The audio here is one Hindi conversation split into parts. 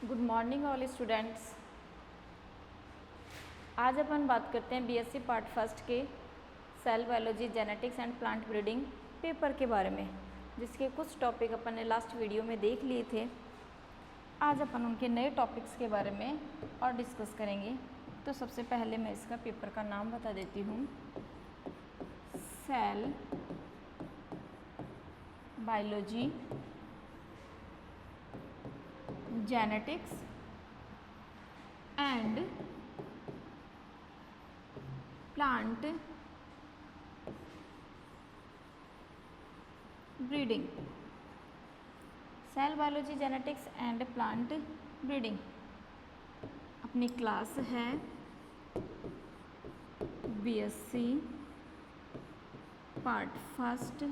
Good morning all students. आज अपन बात करते हैं बीएससी पार्ट फर्स्ट के cell biology genetics and plant breeding paper के बारे में, जिसके कुछ टॉपिक अपन ने लास्ट वीडियो में देख लिए थे। आज अपन उनके नए टॉपिक्स के बारे में और डिस्कस करेंगे। तो सबसे पहले मैं इसका पेपर का नाम बता देती हूँ, cell biology genetics and plant breeding. Cell biology genetics and plant breeding अपनी क्लास है बीएससी पार्ट फर्स्ट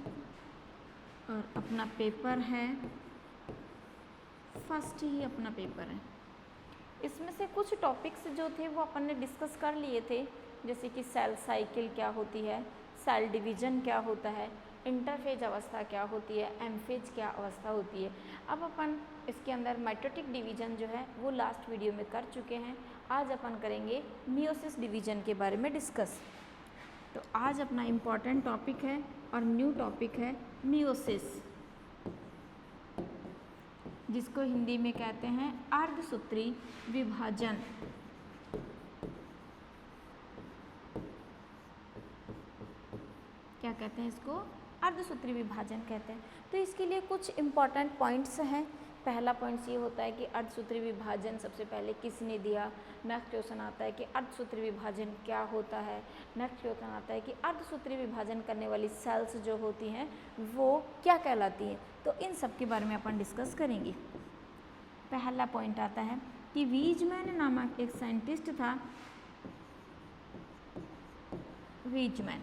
और अपना पेपर है फर्स्ट ही अपना पेपर है। इसमें से कुछ टॉपिक्स जो थे वो अपन ने डिस्कस कर लिए थे, जैसे कि सेल साइकिल क्या होती है, सेल डिवीजन क्या होता है, इंटरफेज अवस्था क्या होती है, एमफेज क्या अवस्था होती है। अब अपन इसके अंदर माइटोटिक डिवीजन जो है वो लास्ट वीडियो में कर चुके हैं। आज अपन करेंगे मियोसिस डिवीजन के बारे में डिस्कस। तो आज अपना इम्पॉर्टेंट टॉपिक है और न्यू टॉपिक है मियोसिस, जिसको हिंदी में कहते हैं अर्धसूत्री विभाजन। क्या कहते हैं इसको? अर्धसूत्री विभाजन कहते हैं। तो इसके लिए कुछ इम्पॉर्टेंट पॉइंट्स हैं। पहला पॉइंट्स ये होता है कि अर्धसूत्री विभाजन सबसे पहले किसने दिया। नेक्स्ट क्वेश्चन आता है कि अर्धसूत्री विभाजन क्या होता है। नेक्स्ट क्वेश्चन आता है कि अर्धसूत्री विभाजन करने वाली सेल्स जो होती हैं वो क्या कहलाती हैं। तो इन सब के बारे में अपन डिस्कस करेंगे। पहला पॉइंट आता है कि वीजमैन नामक एक साइंटिस्ट था। वीजमैन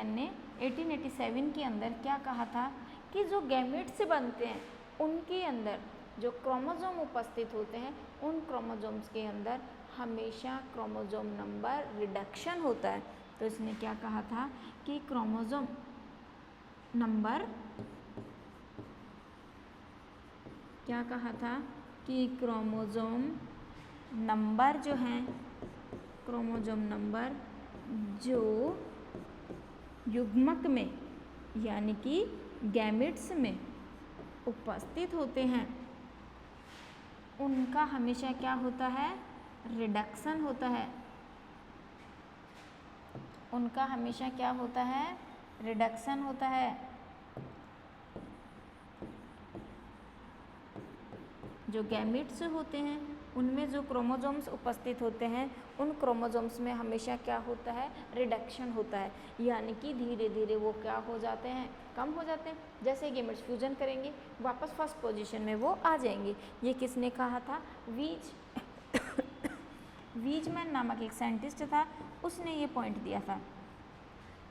ने 1887 के अंदर क्या कहा था कि जो गैमेट्स बनते हैं उनके अंदर जो क्रोमोसोम उपस्थित होते हैं उन क्रोमोसोम्स के अंदर हमेशा क्रोमोसोम नंबर रिडक्शन होता है। तो इसने क्या कहा था कि क्रोमोसोम नंबर, क्या कहा था कि क्रोमोसोम नंबर जो हैं, क्रोमोसोम नंबर जो युग्मक में यानी कि गैमेट्स में उपस्थित होते हैं उनका हमेशा क्या होता है? रिडक्शन होता है। उनका हमेशा क्या होता है? रिडक्शन होता है। जो गैमेट्स होते हैं उनमें जो क्रोमोसोम्स उपस्थित होते हैं उन क्रोमोसोम्स में हमेशा क्या होता है? रिडक्शन होता है, यानी कि धीरे धीरे वो क्या हो जाते हैं? कम हो जाते हैं। जैसे गैमेट्स फ्यूजन करेंगे वापस फर्स्ट पोजीशन में वो आ जाएंगे। ये किसने कहा था? वीजमैन नामक एक साइंटिस्ट था, उसने ये पॉइंट दिया था।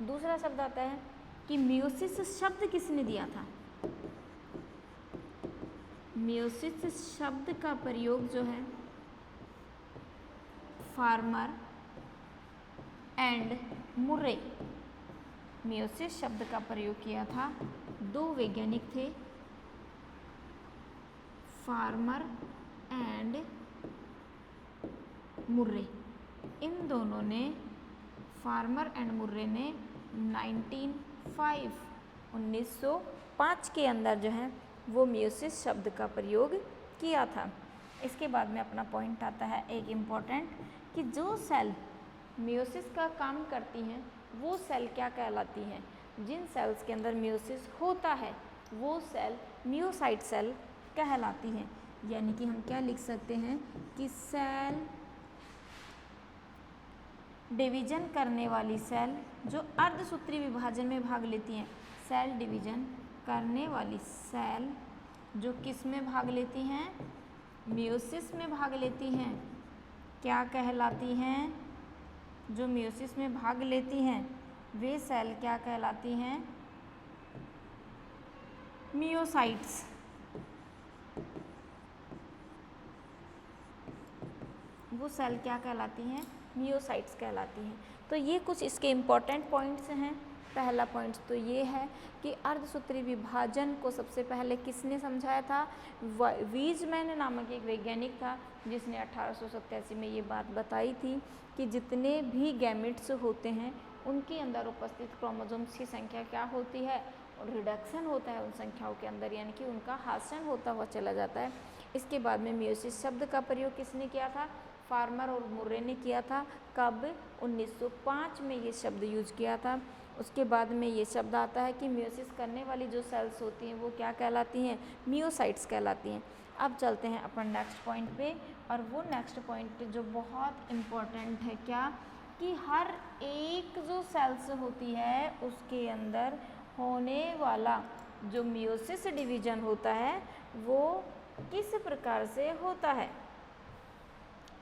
दूसरा शब्द आता है कि मियोसिस शब्द किसने दिया था? मियोसिस शब्द का प्रयोग जो है फार्मर एंड मुर्रे, मियोसिस शब्द का प्रयोग किया था। दो वैज्ञानिक थे, फार्मर एंड मुर्रे। इन दोनों ने, फार्मर एंड मुर्रे ने 1905 के अंदर जो है वो मियोसिस शब्द का प्रयोग किया था। इसके बाद में अपना पॉइंट आता है एक इम्पॉर्टेंट कि जो सेल मियोसिस का काम करती हैं वो सेल क्या कहलाती हैं? जिन सेल्स के अंदर मियोसिस होता है वो सेल मियोसाइट सेल कहलाती हैं। यानी कि हम क्या लिख सकते हैं कि सेल डिवीजन करने वाली सेल जो अर्धसूत्री विभाजन में भाग लेती हैं, सेल डिवीजन करने वाली सेल जो किस में भाग लेती हैं? मियोसिस में भाग लेती हैं, क्या कहलाती हैं? जो मियोसिस में भाग लेती हैं वे सेल क्या कहलाती हैं? मियोसाइट्स। वो सेल क्या कहलाती हैं? मियोसाइट्स कहलाती हैं। तो ये कुछ इसके इम्पॉर्टेंट पॉइंट्स हैं। पहला पॉइंट तो ये है कि अर्धसूत्री विभाजन को सबसे पहले किसने समझाया था? वीजमैन नामक एक वैज्ञानिक था जिसने 1887 में ये बात बताई थी कि जितने भी गैमेट्स होते हैं उनके अंदर उपस्थित क्रोमोसोम्स की संख्या क्या होती है, और रिडक्शन होता है उन संख्याओं के अंदर, यानी कि उनका हासन होता हुआ चला जाता है। इसके बाद में मियोसिस शब्द का प्रयोग किसने किया था? फार्मर और मुर्रे ने किया था। कब? 1905 में ये शब्द यूज किया था। उसके बाद में ये शब्द आता है कि मियोसिस करने वाली जो सेल्स होती हैं वो क्या कहलाती हैं? मियोसाइट्स कहलाती हैं। अब चलते हैं अपन नेक्स्ट पॉइंट पे, और वो नेक्स्ट पॉइंट जो बहुत इम्पोर्टेंट है, क्या कि हर एक जो सेल्स होती है उसके अंदर होने वाला जो मियोसिस डिवीजन होता है वो किस प्रकार से होता है,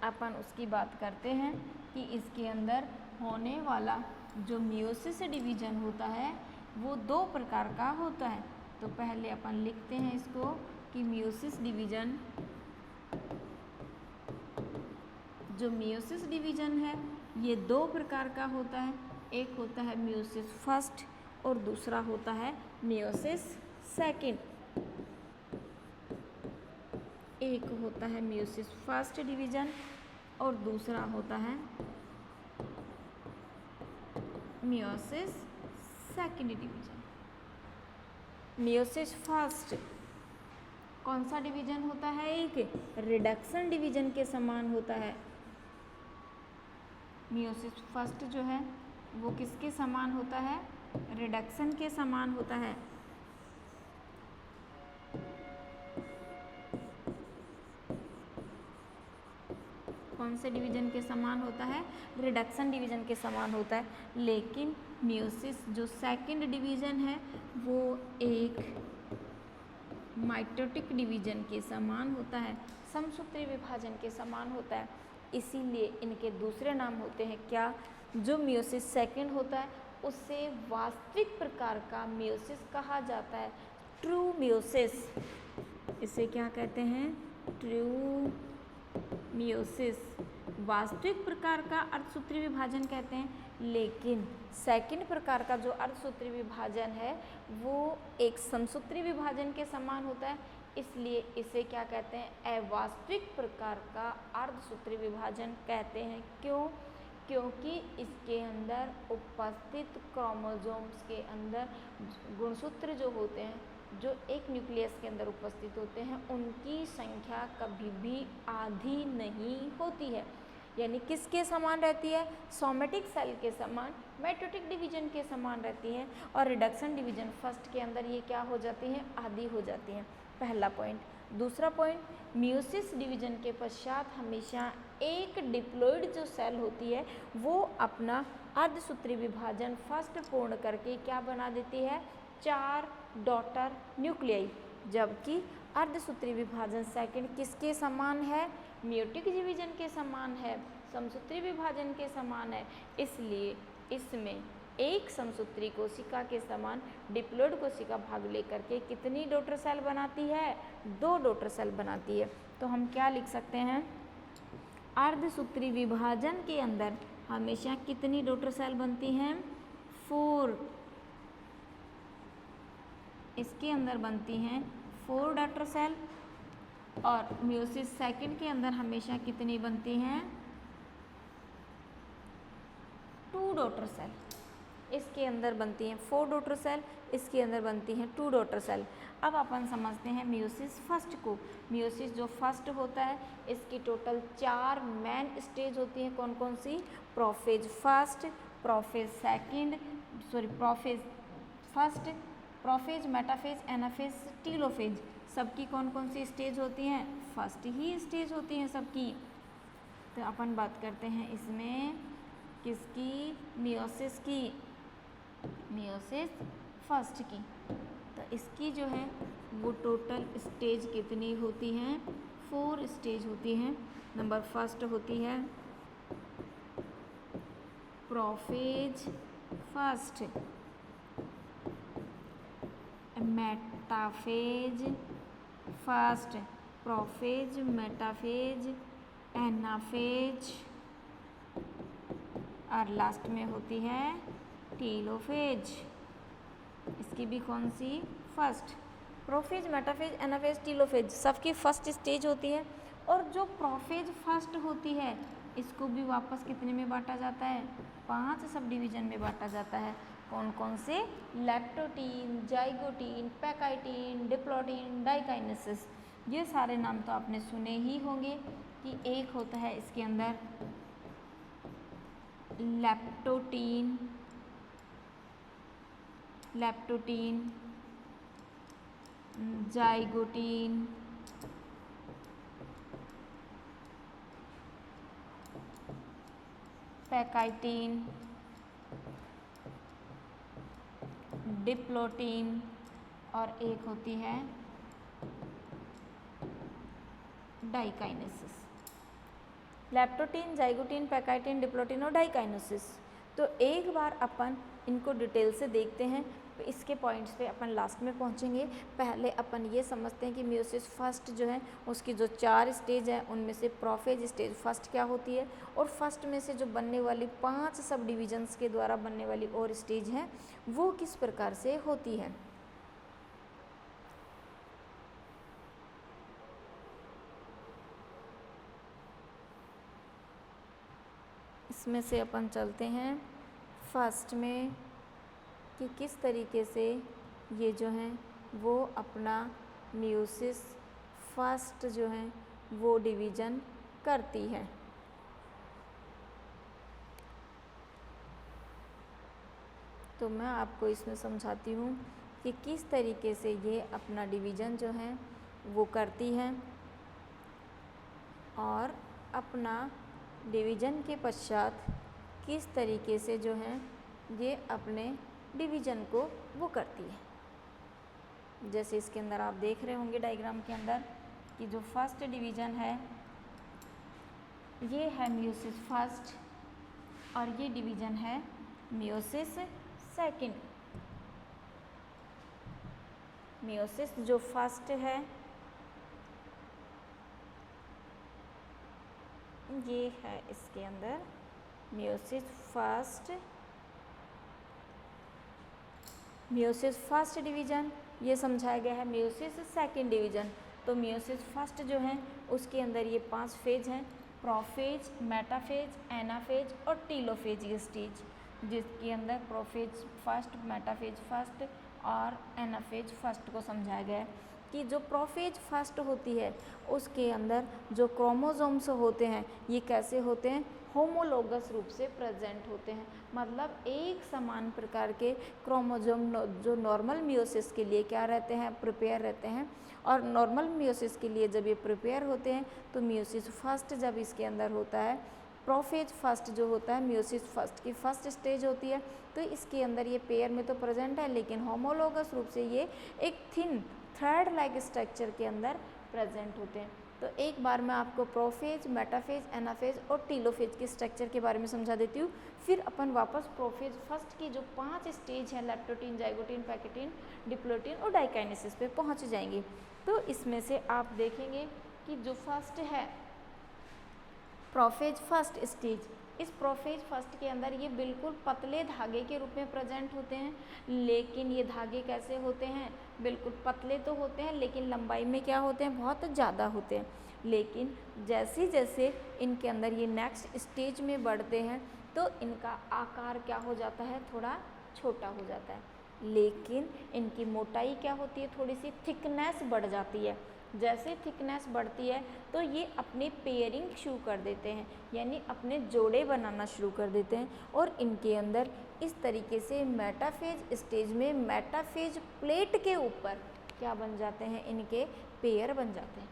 अपन उसकी बात करते हैं कि इसके अंदर होने वाला जो मियोसिस डिवीजन होता है वो 2 प्रकार का होता है। तो पहले अपन लिखते हैं इसको कि मियोसिस डिवीजन, जो मियोसिस डिवीजन है ये 2 प्रकार का होता है। एक होता है मियोसिस फर्स्ट और दूसरा होता है मियोसिस सेकंड। एक होता है मियोसिस फर्स्ट डिवीजन और दूसरा होता है meiosis second division. Meiosis first कौन सा डिवीजन होता है? एक रिडक्शन डिवीजन के समान होता है। मियोसिस फर्स्ट जो है वो किसके समान होता है? रिडक्शन के समान होता है। कौन से डिवीजन के समान होता है? रिडक्शन डिवीजन के समान होता है। लेकिन मियोसिस जो सेकंड डिवीजन है वो एक माइटोटिक डिवीजन के समान होता है, समसूत्री विभाजन के समान होता है। इसीलिए इनके दूसरे नाम होते हैं क्या? जो मियोसिस सेकंड होता है उससे वास्तविक प्रकार का मियोसिस कहा जाता है, ट्रू मियोसिस। इसे क्या कहते हैं? ट्रू मियोसिस, वास्तविक प्रकार का अर्धसूत्री विभाजन कहते हैं। लेकिन सेकंड प्रकार का जो अर्धसूत्री विभाजन है वो एक समसूत्री विभाजन के समान होता है, इसलिए इसे क्या कहते हैं? अवास्तविक प्रकार का अर्धसूत्री विभाजन कहते हैं। क्यों? क्योंकि इसके अंदर उपस्थित क्रोमोसोम्स के अंदर गुणसूत्र जो होते हैं, जो एक न्यूक्लियस के अंदर उपस्थित होते हैं, उनकी संख्या कभी भी आधी नहीं होती है। यानी किसके समान रहती है? सोमेटिक सेल के समान, मेटोटिक डिवीजन के समान रहती है। और रिडक्शन डिवीजन फर्स्ट के अंदर ये क्या हो जाती हैं? आधी हो जाती हैं। पहला पॉइंट। दूसरा पॉइंट, मियोसिस डिवीजन के पश्चात हमेशा एक डिप्लॉइड जो सेल होती है वो अपना अर्धसूत्री विभाजन फर्स्ट पूर्ण करके क्या बना देती है? 4 डॉटर न्यूक्लियाई। जबकि अर्धसूत्री विभाजन सेकंड किसके समान है? मियोटिक डिवीजन के समान है, समसूत्री विभाजन के समान है। इसलिए इसमें एक समसूत्री कोशिका के समान डिप्लॉइड कोशिका भाग लेकर के कितनी डॉटर सेल बनाती है? 2 डॉटर सेल बनाती है। तो हम क्या लिख सकते हैं? अर्धसूत्री विभाजन के अंदर हमेशा कितनी डॉटर सेल बनती हैं? 4। इसके अंदर बनती हैं 4 डॉटर सेल। और मियोसिस सेकंड के अंदर हमेशा कितनी बनती हैं? 2 डॉटर सेल। इसके अंदर बनती हैं 4 डॉटर सेल, इसके अंदर बनती हैं 2 डॉटर सेल। अब अपन समझते हैं मियोसिस फर्स्ट को। मियोसिस जो फर्स्ट होता है इसकी टोटल 4 मेन स्टेज होती हैं। कौन कौन सी? Prophase first, prophase second, prophase first, prophase, metaphase, anaphase, telophase. सबकी कौन कौन सी स्टेज होती हैं? फर्स्ट ही स्टेज होती हैं सबकी। तो अपन बात करते हैं इसमें किसकी? मियोसिस की, मियोसिस फर्स्ट की। तो इसकी जो है वो टोटल स्टेज कितनी होती हैं? 4 स्टेज होती हैं। नंबर फर्स्ट होती है prophase first, metaphase first, prophase, metaphase, anaphase और लास्ट में होती है टीलोफेज, इसकी भी कौन सी, first. Prophase, metaphase, anaphase, telophase सबकी फर्स्ट स्टेज होती है। और जो प्रोफेज फर्स्ट होती है इसको भी वापस कितने में बांटा जाता है, 5 सब डिवीजन में बांटा जाता है। कौन कौन से, लैक्टोटीन, जाइगोटीन, पैकाइटीन, डिप्लोटीन, डाइकाइनेसिस। ये सारे नाम तो आपने सुने ही होंगे कि एक होता है इसके अंदर लैप्टोटीन, जाइगोटीन, पैकाइटीन, डिप्लोटीन और एक होती है डाइकाइनेसिस। लैप्टोटीन, जाइगोटीन, पैकाइटीन, डिप्लोटीन और डाइकाइनेसिस। तो एक बार अपन इनको डिटेल से देखते हैं, इसके पॉइंट्स पे अपन लास्ट में पहुंचेंगे। पहले अपन ये समझते हैं कि मियोसिस फर्स्ट जो है उसकी जो 4 स्टेज है उनमें से प्रोफेज स्टेज फर्स्ट क्या होती है, और फर्स्ट में से जो बनने वाली 5 सब डिविजन्स के द्वारा बनने वाली और स्टेज हैं वो किस प्रकार से होती है। इसमें से अपन चलते हैं फर्स्ट में कि किस तरीके से ये जो हैं वो अपना मियोसिस फर्स्ट जो है वो डिवीज़न करती है। तो मैं आपको इसमें समझाती हूँ कि किस तरीके से ये अपना डिवीज़न जो है वो करती है, और अपना डिवीज़न के पश्चात किस तरीके से जो है ये अपने डिवीज़न को वो करती है। जैसे इसके अंदर आप देख रहे होंगे डायग्राम के अंदर कि जो फर्स्ट डिवीज़न है ये है मियोसिस फर्स्ट और ये डिवीज़न है मियोसिस सेकंड। मियोसिस जो फर्स्ट है ये है इसके अंदर मियोसिस फर्स्ट डिवीज़न, ये समझाया गया है मियोसिस सेकंड डिवीज़न। तो मियोसिस फर्स्ट जो है उसके अंदर ये 5 फेज हैं, प्रोफेज, मेटाफेज, एनाफेज और टीलोफेज ये स्टेज, जिसके अंदर प्रोफेज फर्स्ट, मेटाफेज फर्स्ट और एनाफेज फर्स्ट को समझाया गया है। कि जो प्रोफेज फर्स्ट होती है उसके अंदर जो क्रोमोसोम्स होते हैं ये कैसे होते हैं, होमोलोगस रूप से प्रेजेंट होते हैं। मतलब एक समान प्रकार के क्रोमोसोम जो नॉर्मल मियोसिस के लिए क्या रहते हैं, प्रिपेयर रहते हैं। और नॉर्मल मियोसिस के लिए जब ये प्रिपेयर होते हैं तो मियोसिस फर्स्ट जब इसके अंदर होता है, प्रोफेज फर्स्ट जो होता है मियोसिस फर्स्ट की फर्स्ट स्टेज होती है, तो इसके अंदर ये पेयर में तो प्रेजेंट है लेकिन होमोलोगस रूप से ये एक थिन थ्रेड लाइक स्ट्रक्चर के अंदर प्रेजेंट होते हैं। तो एक बार मैं आपको प्रोफेज, मेटाफेज, एनाफेज और टीलोफेज के स्ट्रक्चर के बारे में समझा देती हूँ, फिर अपन वापस प्रोफेज फर्स्ट की जो 5 स्टेज हैं लैप्टोटीन, जाइगोटीन, पैकेटीन, डिप्लोटीन और डाइकाइनेसिस पे पहुँच जाएंगे। तो इसमें से आप देखेंगे कि जो फर्स्ट है प्रोफेज फर्स्ट स्टेज, इस प्रोफेज फर्स्ट के अंदर ये बिल्कुल पतले धागे के रूप में प्रेजेंट होते हैं। लेकिन ये धागे कैसे होते हैं, बिल्कुल पतले तो होते हैं लेकिन लंबाई में क्या होते हैं, बहुत ज़्यादा होते हैं। लेकिन जैसे जैसे इनके अंदर ये नेक्स्ट स्टेज में बढ़ते हैं तो इनका आकार क्या हो जाता है, थोड़ा छोटा हो जाता है। लेकिन इनकी मोटाई क्या होती है, थोड़ी सी थिकनेस बढ़ जाती है। जैसे थिकनेस बढ़ती है तो ये अपने पेयरिंग शुरू कर देते हैं, यानी अपने जोड़े बनाना शुरू कर देते हैं। और इनके अंदर इस तरीके से मेटाफेज स्टेज में मेटाफेज प्लेट के ऊपर क्या बन जाते हैं, इनके पेयर बन जाते हैं।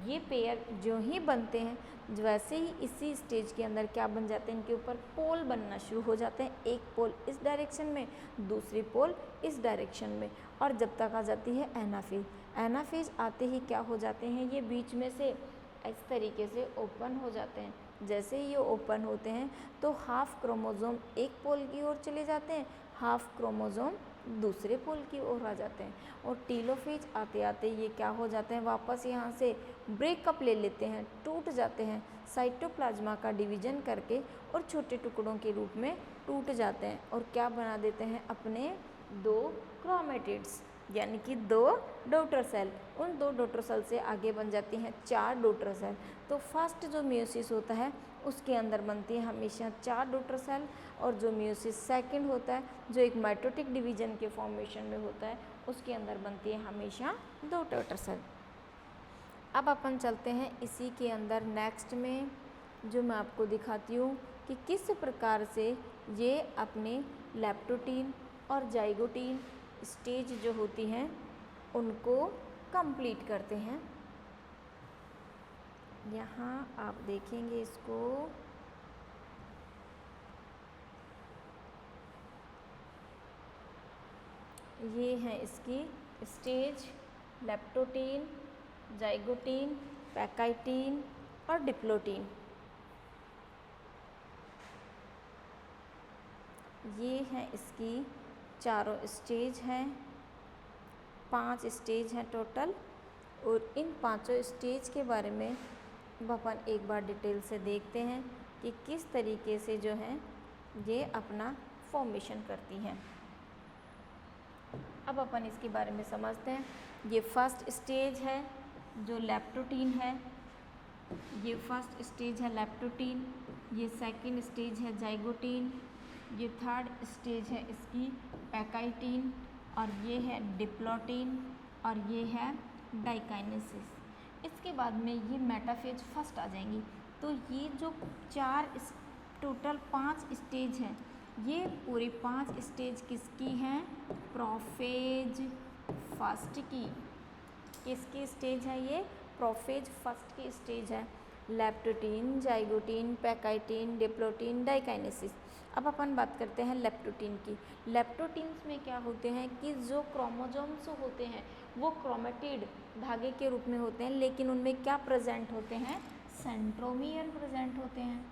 ये पेयर जो ही बनते हैं वैसे ही इसी स्टेज के अंदर क्या बन जाते हैं, इनके ऊपर पोल बनना शुरू हो जाते हैं। एक पोल इस डायरेक्शन में, दूसरी पोल इस डायरेक्शन में, और जब तक आ जाती है एनाफेज। एनाफेज आते ही क्या हो जाते हैं, ये बीच में से इस तरीके से ओपन हो जाते हैं। जैसे ही ये ओपन होते हैं तो हाफ क्रोमोसोम एक पोल की ओर चले जाते हैं, हाफ क्रोमोसोम दूसरे पोल की ओर आ जाते हैं। और टीलोफेज आते आते ये क्या हो जाते हैं, वापस यहाँ से ब्रेकअप ले लेते हैं, टूट जाते हैं साइटोप्लाज्मा का डिवीजन करके, और छोटे टुकड़ों के रूप में टूट जाते हैं और क्या बना देते हैं, अपने 2 क्रोमेटिड्स, यानी कि 2 डॉटर सेल। उन 2 डॉटर सेल से आगे बन जाती हैं 4 डॉटर सेल। तो फर्स्ट जो मियोसिस होता है उसके अंदर बनती है हमेशा 4 डॉटर सेल, और जो मियोसिस सेकंड होता है जो एक माइटोटिक डिवीजन के फॉर्मेशन में होता है उसके अंदर बनती है हमेशा 2 डॉटर सेल। अब अपन चलते हैं इसी के अंदर नेक्स्ट में, जो मैं आपको दिखाती हूँ कि किस प्रकार से ये अपने लैप्टोटीन और जाइगोटीन स्टेज जो होती हैं उनको कंप्लीट करते हैं। यहाँ आप देखेंगे इसको, ये है इसकी स्टेज, लैप्टोटीन, जाइगोटीन, पैकाइटीन और डिप्लोटीन। ये हैं इसकी चारों स्टेज हैं, 5 स्टेज हैं टोटल। और इन 5 स्टेज के बारे में अपन एक बार डिटेल से देखते हैं कि किस तरीके से जो है ये अपना फॉर्मेशन करती हैं। अब अपन इसके बारे में समझते हैं। ये फर्स्ट स्टेज है जो लैप्टोटीन है, ये फर्स्ट स्टेज है लैप्टोटीन, ये सेकंड स्टेज है जाइगोटीन, ये थर्ड स्टेज है इसकी पैकाइटीन, और ये है डिप्लोटीन, और ये है डाइकाइनेसिस। इसके बाद में ये मेटाफेज फर्स्ट आ जाएंगी। तो ये जो 4 टोटल 5 स्टेज हैं, ये पूरी 5 स्टेज किसकी हैं, प्रोफेज फर्स्ट की। किसकी स्टेज है ये, प्रोफेज फर्स्ट की स्टेज है। लैप्टोटीन, जाइगोटीन, पैकाइटीन, डिप्लोटीन, डाइकाइनेसिस। अब अपन बात करते हैं लेप्टोटीन की। लेप्टोटीन्स में क्या होते हैं कि जो क्रोमोसोम्स होते हैं वो क्रोमेटिड धागे के रूप में होते हैं, लेकिन उनमें क्या प्रेजेंट होते हैं, सेंट्रोमियर प्रेजेंट होते हैं।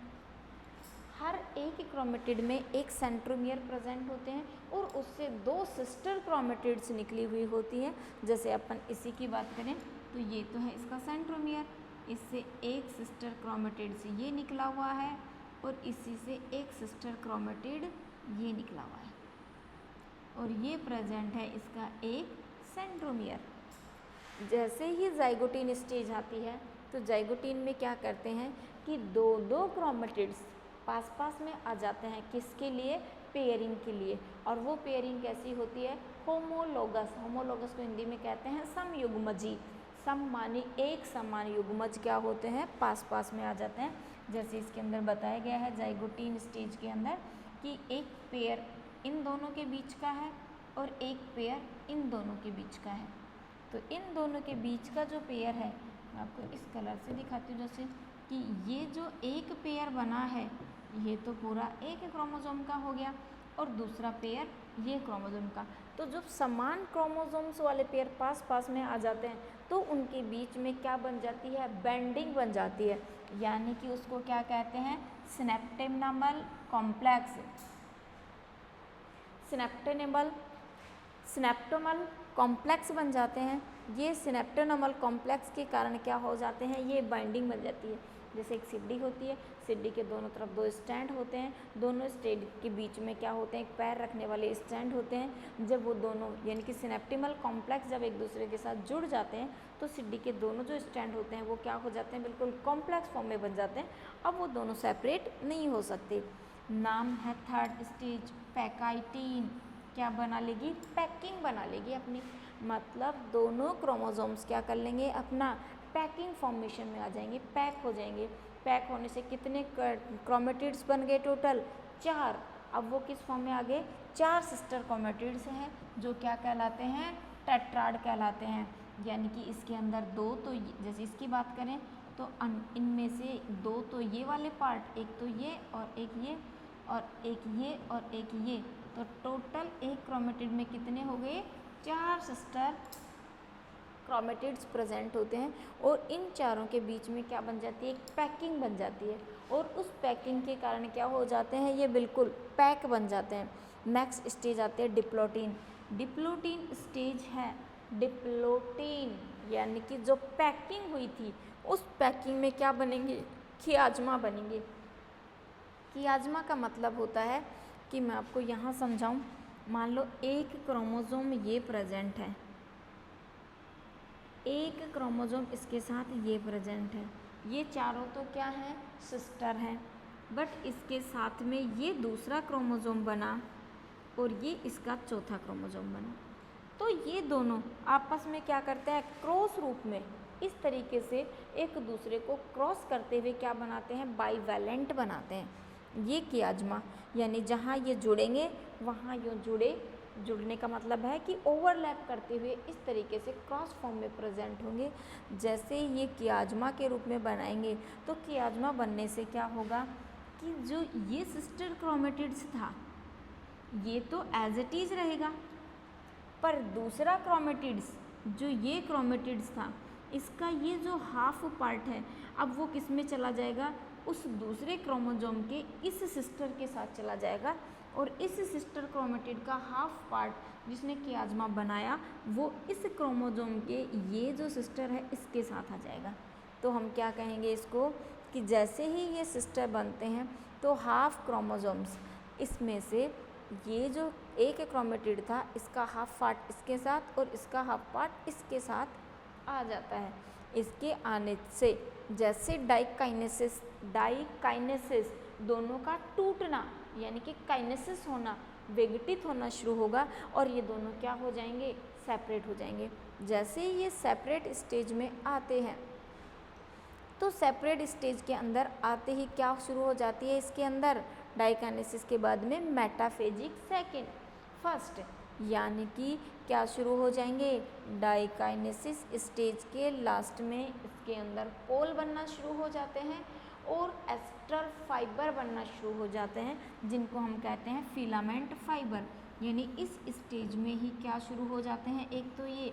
हर एक क्रोमेटिड में एक सेंट्रोमियर प्रेजेंट होते हैं और उससे 2 सिस्टर क्रोमेटिड्स निकली हुई होती हैं। जैसे अपन इसी की बात करें तो ये तो है इसका सेंट्रोमियर, इससे एक सिस्टर क्रोमेटिड से ये निकला हुआ है और इसी से एक सिस्टर क्रोमेटिड ये निकला हुआ है, और ये प्रेजेंट है इसका एक सेंट्रोमियर। जैसे ही जाइगोटीन स्टेज आती है तो जाइगोटीन में क्या करते हैं कि 2 क्रोमेटिड्स पास पास में आ जाते हैं, किसके लिए, पेयरिंग के लिए। और वो पेयरिंग कैसी होती है, होमोलोगस। होमोलोगस को हिंदी में कहते हैं समयुग्मजी। सम मानी एक, समान युग्मज क्या होते हैं, पास पास में आ जाते हैं। जैसे इसके अंदर बताया गया है जाइगोटीन स्टेज के अंदर कि एक पेयर इन दोनों के बीच का है और एक पेयर इन दोनों के बीच का है। तो इन दोनों के बीच का जो पेयर है, मैं आपको इस कलर से दिखाती हूँ, जैसे कि ये जो एक पेयर बना है ये तो पूरा एक क्रोमोसोम का हो गया, और दूसरा पेयर ये क्रोमोसोम का। तो जब समान क्रोमोसोम्स वाले पेयर पास पास में आ जाते हैं तो उनके बीच में क्या बन जाती है, बेंडिंग बन जाती है, यानी कि उसको क्या कहते हैं, सिनेप्टेनमल कॉम्प्लेक्स। सिनेप्टोमल कॉम्प्लेक्स बन जाते हैं। ये सिनेप्टोनमल कॉम्प्लेक्स के कारण क्या हो जाते हैं, ये बाइंडिंग बन जाती है। जैसे एक सीढ़ी होती है, सीढ़ी के दोनों तरफ 2 स्टैंड होते हैं, दोनों स्टैंड के बीच में क्या होते हैं, एक पैर रखने वाले स्टैंड होते हैं। जब वो दोनों यानी कि सिनेप्टिमल कॉम्प्लेक्स जब एक दूसरे के साथ जुड़ जाते हैं तो सीढ़ी के दोनों जो स्टैंड होते हैं वो क्या हो जाते हैं, बिल्कुल कॉम्प्लेक्स फॉर्म में बन जाते हैं। अब वो दोनों सेपरेट नहीं हो सकते। नाम है थर्ड स्टेज पैकाइटीन। क्या बना लेगी, पैकिंग बना लेगी अपनी, मतलब दोनों क्रोमोसोम्स क्या कर लेंगे, अपना पैकिंग फॉर्मेशन में आ जाएंगे, पैक हो जाएंगे। पैक होने से कितने क्रोमेटिड्स बन गए, टोटल 4। अब वो किस फॉर्म में आ गए, 4 सिस्टर क्रोमेटिड्स हैं जो क्या कहलाते हैं, टेट्राड कहलाते हैं। यानी कि इसके अंदर 2 तो जैसे इसकी बात करें तो इनमें से 2 तो ये वाले पार्ट, एक तो ये और एक ये और एक ये और एक ये, तो टोटल एक क्रोमेटिड में कितने हो गए, 4 सिस्टर क्रोमेटिड्स प्रेजेंट होते हैं। और इन चारों के बीच में क्या बन जाती है, एक पैकिंग बन जाती है, और उस पैकिंग के कारण क्या हो जाते हैं, ये बिल्कुल पैक बन जाते हैं। नेक्स्ट स्टेज आते हैं डिप्लोटीन। डिप्लोटीन स्टेज है, डिप्लोटीन यानी कि जो पैकिंग हुई थी उस पैकिंग में क्या बनेंगे, खियाजमा बनेंगे। खियाजमा का मतलब होता है कि मैं आपको यहाँ समझाऊँ, मान लो एक क्रोमोसोम ये प्रेजेंट है, एक क्रोमोसोम इसके साथ ये प्रेजेंट है, ये चारों तो क्या है, सिस्टर हैं, बट इसके साथ में ये दूसरा क्रोमोसोम बना और ये इसका चौथा क्रोमोसोम बना। तो ये दोनों आपस में क्या करते हैं, क्रॉस रूप में इस तरीके से एक दूसरे को क्रॉस करते हुए क्या बनाते हैं, बाईवैलेंट बनाते हैं। ये कियाजमा यानी जहाँ ये जुड़ेंगे वहाँ यूँ जुड़ने का मतलब है कि ओवरलैप करते हुए इस तरीके से क्रॉस फॉर्म में प्रेजेंट होंगे। जैसे ये कियाजमा के रूप में बनाएंगे तो कियाजमा बनने से क्या होगा कि जो ये सिस्टर क्रोमेटिड्स था ये तो एज इट इज़ रहेगा, पर दूसरा क्रोमेटिड्स जो ये क्रोमेटिड्स था इसका ये जो हाफ पार्ट है अब वो किस में चला जाएगा, उस दूसरे क्रोमोसोम के इस सिस्टर के साथ चला जाएगा और इस सिस्टर क्रोमेटिड का हाफ पार्ट जिसने कियाजमा बनाया वो इस क्रोमोसोम के ये जो सिस्टर है इसके साथ आ जाएगा। तो हम क्या कहेंगे इसको कि जैसे ही ये सिस्टर बनते हैं तो हाफ क्रोमोसोम्स इसमें से ये जो एक क्रोमेटिड था इसका हाफ पार्ट इसके साथ और इसका हाफ पार्ट इसके साथ आ जाता है। इसके आने से जैसे डाइकाइनेसिस दोनों का टूटना यानी कि काइनेसिस होना, विघटित होना शुरू होगा और ये दोनों क्या हो जाएंगे, सेपरेट हो जाएंगे। जैसे ही ये सेपरेट स्टेज में आते हैं तो सेपरेट स्टेज के अंदर आते ही क्या शुरू हो जाती है, इसके अंदर डाइकाइनेसिस के बाद में मेटाफेजिक सेकेंड फर्स्ट, यानी कि क्या शुरू हो जाएंगे, डाइकाइनेसिस स्टेज के लास्ट में इसके अंदर पोल बनना शुरू हो जाते हैं और एस्टर फाइबर बनना शुरू हो जाते हैं जिनको हम कहते हैं फिलामेंट फाइबर। यानी इस स्टेज में ही क्या शुरू हो जाते हैं, एक तो ये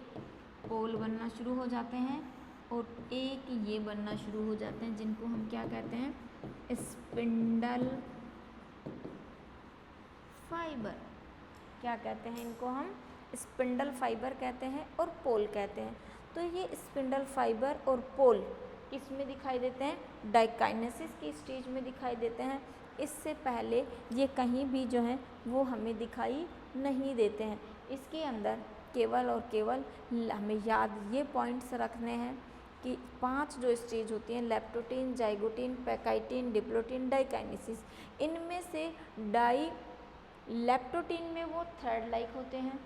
पोल बनना शुरू हो जाते हैं और एक ये बनना शुरू हो जाते हैं जिनको हम क्या कहते हैं, स्पिंडल फाइबर। क्या कहते हैं इनको हम, स्पिंडल फाइबर कहते हैं और पोल कहते हैं। तो ये स्पिंडल फाइबर और पोल किस में दिखाई देते हैं, डाइकाइनेसिस की स्टेज में दिखाई देते हैं। इससे पहले ये कहीं भी जो है वो हमें दिखाई नहीं देते हैं। इसके अंदर केवल और केवल हमें याद ये पॉइंट्स रखने हैं कि 5 जो स्टेज होती हैं, leptotene, zygotene, pachytene, diplotene, diakinesis, इनमें से लेप्टोटीन में वो थ्रेड लाइक होते हैं,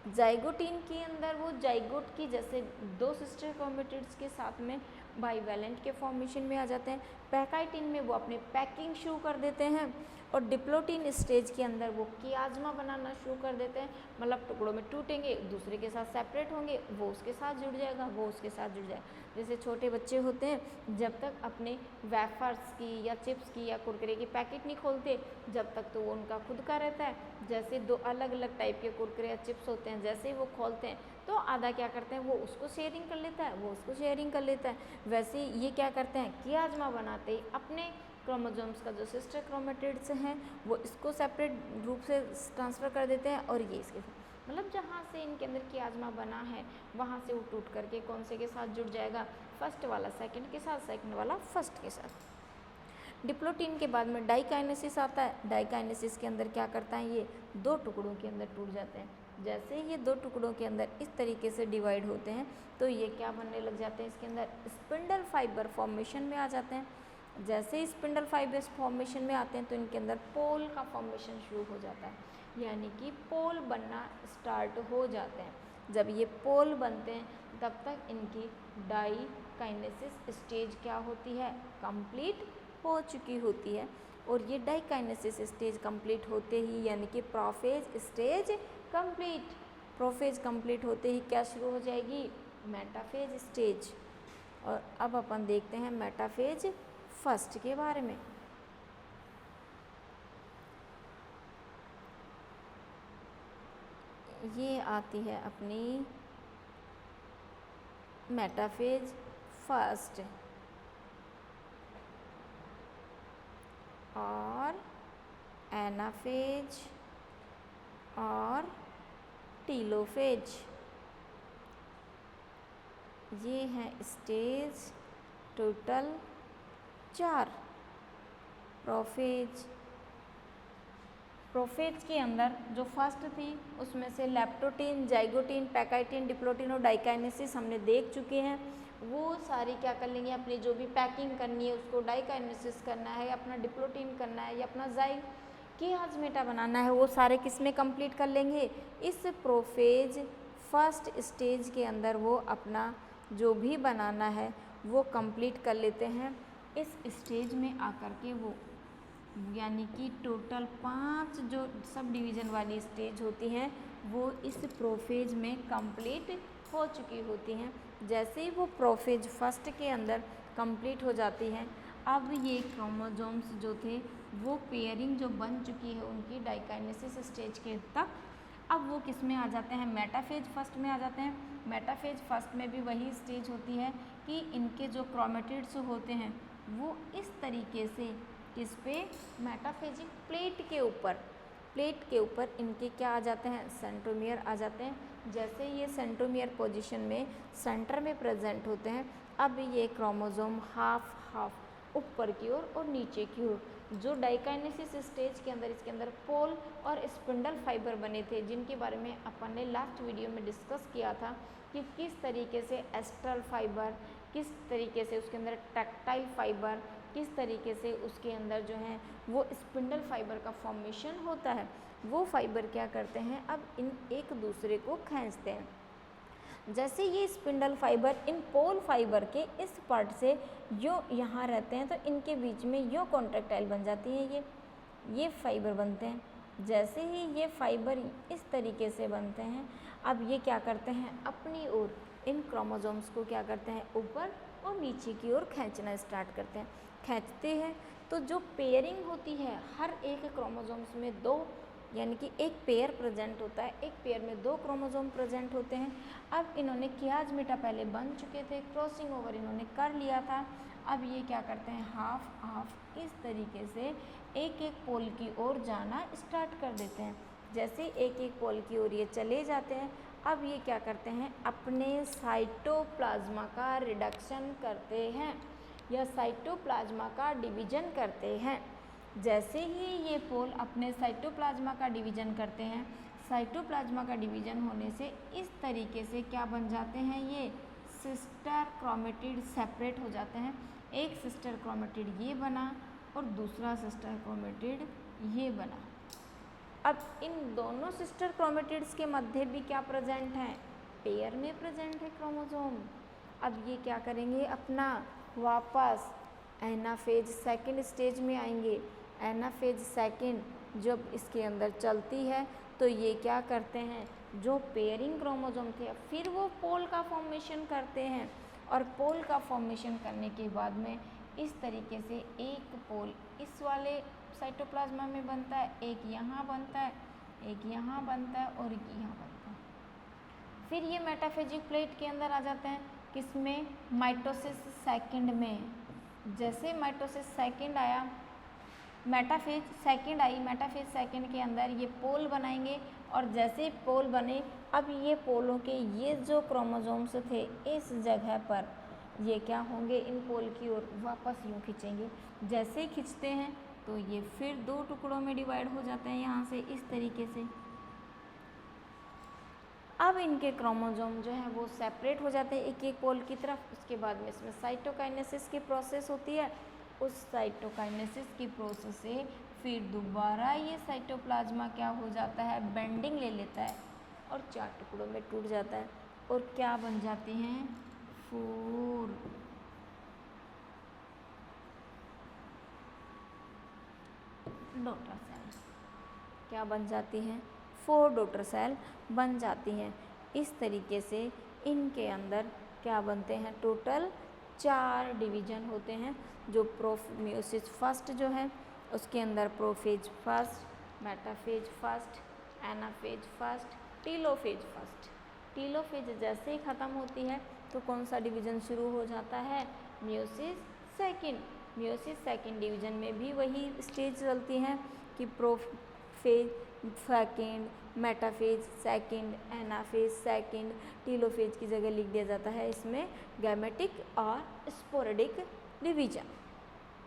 जाइगोटीन के अंदर वो जाइगोट की जैसे 2 सिस्टर क्रोमेटिड्स के साथ में बाईवैलेंट के फॉर्मेशन में आ जाते हैं, पैकाइटीन में वो अपने पैकिंग शुरू कर देते हैं और डिप्लोटीन स्टेज के अंदर वो कियाजमा बनाना शुरू कर देते हैं, मतलब टुकड़ों में टूटेंगे, दूसरे के साथ सेपरेट होंगे, वो उसके साथ जुड़ जाएगा, वो उसके साथ जुड़ जाएगा। जैसे छोटे बच्चे होते हैं जब तक अपने वेफर्स की या चिप्स की या कुरकुरे की पैकेट नहीं खोलते जब तक तो वो उनका खुद का रहता है। जैसे 2 अलग अलग टाइप के कुरकुरे या चिप्स होते हैं, जैसे ही वो खोलते हैं तो आधा क्या करते हैं, वो उसको शेयरिंग कर लेता है, वो उसको शेयरिंग कर लेता है। वैसे ये क्या करते हैं, कियाजमा बनाते ही अपने क्रोमोसोम्स का जो सिस्टर क्रोमेटिड्स हैं वो इसको सेपरेट रूप से ट्रांसफ़र कर देते हैं और ये इसके साथ, मतलब जहाँ से इनके अंदर कियाजमा बना है वहाँ से वो टूट करके कौन से के साथ जुड़ जाएगा, फर्स्ट वाला सेकंड के साथ, सेकंड वाला फर्स्ट के साथ। डिप्लोटीन के बाद में डाइकाइनेसिस आता है। डाइकाइनेसिस के अंदर क्या करता है, ये 2 टुकड़ों के अंदर टूट जाते हैं। जैसे ये 2 टुकड़ों के अंदर इस तरीके से डिवाइड होते हैं तो ये क्या बनने लग जाते हैं, इसके अंदर स्पिंडल फाइबर फॉर्मेशन में आ जाते हैं। जैसे ही स्पिंडल फाइबर्स फॉर्मेशन में आते हैं तो इनके अंदर पोल का फॉर्मेशन शुरू हो जाता है, यानी कि पोल बनना स्टार्ट हो जाते हैं। जब ये पोल बनते हैं तब तक इनकी डाइकाइनेसिस स्टेज क्या होती है, कंप्लीट हो चुकी होती है। और ये डाइकाइनेसिस स्टेज कंप्लीट होते ही यानी कि prophase stage complete, prophase complete होते ही क्या शुरू हो जाएगी, मेटाफेज स्टेज। और अब अपन देखते हैं मेटाफेज फर्स्ट के बारे में। ये आती है अपनी मेटाफेज फर्स्ट और एनाफेज और टीलोफेज। ये है स्टेज टोटल 4। प्रोफेज, प्रोफेज के अंदर जो फर्स्ट थी उसमें से लेप्टोटीन, जाइगोटीन, पैकाइटिन, डिप्लोटीन और डाइकाइनेसिस हमने देख चुके हैं। वो सारी क्या कर लेंगे, अपनी जो भी पैकिंग करनी है उसको डाइकाइनेसिस करना है, अपना डिप्लोटीन करना है या अपना जाइगोटीन बनाना है, वो सारे किस में कंप्लीट कर लेंगे, इस प्रोफेज फर्स्ट स्टेज के अंदर वो अपना जो भी बनाना है वो कंप्लीट कर लेते हैं। इस स्टेज में आकर के वो यानी कि टोटल 5 जो सब डिवीज़न वाली स्टेज होती हैं वो इस प्रोफेज में कंप्लीट हो चुकी होती हैं। जैसे ही वो प्रोफेज फर्स्ट के अंदर कंप्लीट हो जाती हैं, अब ये क्रोमोसोम्स जो थे वो पेयरिंग जो बन चुकी है उनकी डाइकाइनेसिस स्टेज के तक, अब वो किस में आ जाते हैं, मेटाफेज फर्स्ट में आ जाते हैं। मेटाफेज फर्स्ट में भी वही स्टेज होती है कि इनके जो क्रोमेटिड्स होते हैं वो इस तरीके से किस पे, मेटाफेजिक प्लेट के ऊपर इनके क्या आ जाते हैं, सेंट्रोमियर आ जाते हैं। जैसे ये सेंट्रोमियर पोजीशन में सेंटर में प्रेजेंट होते हैं, अब ये क्रोमोसोम हाफ ऊपर की ओर और नीचे की ओर, जो डाइकाइनेसिस स्टेज के अंदर इसके अंदर पोल और स्पिंडल फाइबर बने थे, जिनके बारे में अपन ने लास्ट वीडियो में डिस्कस किया था कि किस तरीके से एस्ट्रल फाइबर, किस तरीके से उसके अंदर टैक्टाइल फाइबर, किस तरीके से उसके अंदर जो है वो स्पिंडल फाइबर का फॉर्मेशन होता है। वो फाइबर क्या करते हैं, अब इन एक दूसरे को खींचते हैं। जैसे ये स्पिंडल फाइबर इन पोल फाइबर के इस पार्ट से यो यहाँ रहते हैं तो इनके बीच में यो कॉन्ट्रैक्टाइल बन जाती है, ये फाइबर बनते हैं। जैसे ही ये फाइबर इस तरीके से बनते हैं, अब ये क्या करते हैं, अपनी ओर इन क्रोमोसोम्स को क्या करते हैं, ऊपर और नीचे की ओर खींचना स्टार्ट करते हैं। खींचते हैं तो जो पेयरिंग होती है, हर एक क्रोमोसोम्स में 2 यानी कि एक पेयर प्रेजेंट होता है, एक पेयर में 2 क्रोमोसोम प्रेजेंट होते हैं। अब इन्होंने कियाजमेटा पहले बन चुके थे, क्रॉसिंग ओवर इन्होंने कर लिया था। अब ये क्या करते हैं, हाफ इस तरीके से एक एक पोल की ओर जाना स्टार्ट कर देते हैं। जैसे एक एक पोल की ओर ये चले जाते हैं, अब ये क्या करते हैं, अपने साइटोप्लाज्मा का रिडक्शन करते हैं या साइटोप्लाज्मा का डिवीजन करते हैं। जैसे ही ये पोल अपने साइटोप्लाज्मा का डिवीजन करते हैं, साइटोप्लाज्मा का डिवीजन होने से इस तरीके से क्या बन जाते हैं, ये सिस्टर क्रोमेटिड सेपरेट हो जाते हैं। एक सिस्टर क्रोमेटिड ये बना और दूसरा सिस्टर क्रोमेटिड ये बना। अब इन दोनों सिस्टर क्रोमेटिड्स के मध्य भी क्या प्रेजेंट है, पेयर में प्रेजेंट है क्रोमोसोम। अब ये क्या करेंगे, अपना वापस एनाफेज सेकंड स्टेज में आएंगे। एनाफेज सेकंड जब इसके अंदर चलती है तो ये क्या करते हैं, जो पेयरिंग क्रोमोसोम थे फिर वो पोल का फॉर्मेशन करते हैं, और पोल का फॉर्मेशन करने के बाद में इस तरीके से एक पोल इस वाले साइटोप्लाज्मा में बनता है, एक यहाँ बनता है, एक यहाँ बनता है और एक यहाँ बनता है। फिर ये मेटाफेजिक प्लेट के अंदर आ जाते हैं, किसमें, माइटोसिस सेकंड में। जैसे माइटोसिस सेकंड आया, मेटाफेज सेकंड आई, मेटाफेज सेकंड के अंदर ये पोल बनाएंगे, और जैसे पोल बने, अब ये पोलों के ये जो क्रोमोसोम्स थे इस जगह पर ये क्या होंगे, इन पोल की ओर वापस यूँ खींचेंगे। जैसे ही खींचते हैं तो ये फिर 2 टुकड़ों में डिवाइड हो जाते हैं यहाँ से इस तरीके से। अब इनके क्रोमोसोम जो है वो सेपरेट हो जाते हैं एक एक पोल की तरफ। उसके बाद में इसमें साइटोकाइनेसिस की प्रोसेस होती है। उस साइटोकाइनेसिस की प्रोसेस से फिर दोबारा ये साइटोप्लाज्मा क्या हो जाता है, बेंडिंग ले लेता है और 4 टुकड़ों में टूट जाता है, और क्या बन जाते हैं, 4 डॉटर सेल। क्या बन जाती हैं, 4 डॉटर सेल बन जाती हैं। इस तरीके से इनके अंदर क्या बनते हैं, टोटल 4 डिवीजन होते हैं। जो प्रोमियोसिस फर्स्ट जो है उसके अंदर prophase first, metaphase first, anaphase first, telophase first. Telophase जैसे ही ख़त्म होती है तो कौन सा डिवीज़न शुरू हो जाता है, meiosis second. Meiosis second division में भी वही स्टेज चलती हैं कि prophase second, metaphase second, anaphase second, telophase की जगह लिख दिया जाता है इसमें गैमेटिक और स्पोरेडिक डिवीजन।